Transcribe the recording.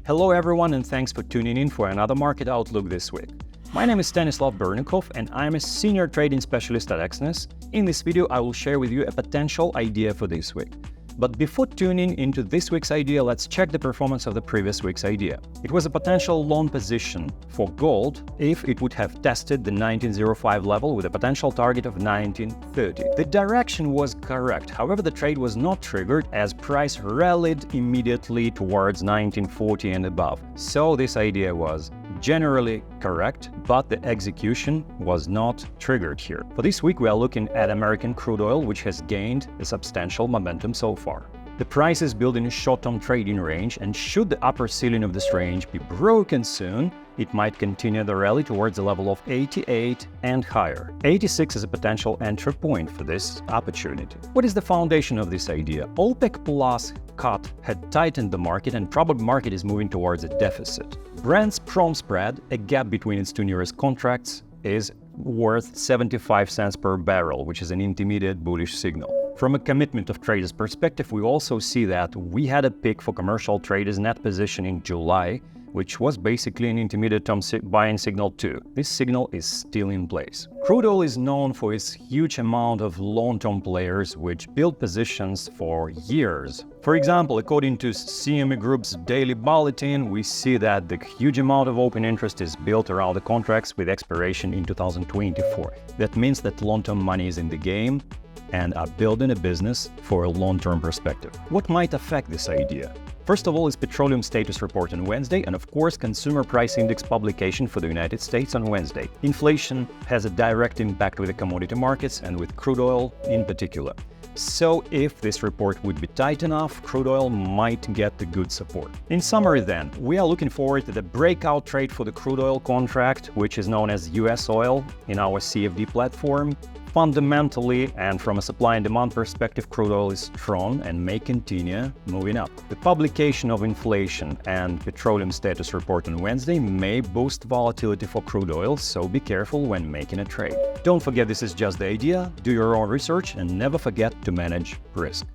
Hello everyone, and thanks for tuning in for another market outlook this week. My name is Stanislav Bernikov and I'm a senior trading specialist at Exness. In this video, I will share with you a potential idea for this week. But before tuning into this week's idea, let's check the performance of the previous week's idea. It was a potential long position for gold if it would have tested the 1905 level with a potential target of 1930. The direction was correct, however the trade was not triggered as price rallied immediately towards 1940 and above. So this idea was generally correct, but the execution was not triggered here. For this week, we are looking at American crude oil, which has gained a substantial momentum so far. The price is building a short-term trading range, and should the upper ceiling of this range be broken soon, it might continue the rally towards the level of 88 and higher. 86 is a potential entry point for this opportunity. What is the foundation of this idea? OPEC Plus cut had tightened the market, and probably market is moving towards a deficit. Brent's prom spread, a gap between its two nearest contracts, is worth 75 cents per barrel, which is an intermediate bullish signal. From a commitment of traders perspective, we also see that we had a peak for commercial traders net position in July, which was basically an intermediate term buying signal too. This signal is still in place. Crude oil is known for its huge amount of long-term players which build positions for years. For example, according to CME Group's daily bulletin, we see that the huge amount of open interest is built around the contracts with expiration in 2024. That means that long-term money is in the game and are building a business for a long-term perspective. What might affect this idea? First of all is petroleum status report on Wednesday, and of course consumer price index publication for the United States on Wednesday. Inflation has a direct impact with the commodity markets and with crude oil in particular. So if this report would be tight enough, crude oil might get the good support. In summary then, we are looking forward to the breakout trade for the crude oil contract, which is known as US oil in our CFD platform. Fundamentally, and from a supply and demand perspective, crude oil is strong and may continue moving up. The publication of inflation and petroleum status report on Wednesday may boost volatility for crude oil, so be careful when making a trade. Don't forget, this is just the idea, do your own research and never forget to manage risk.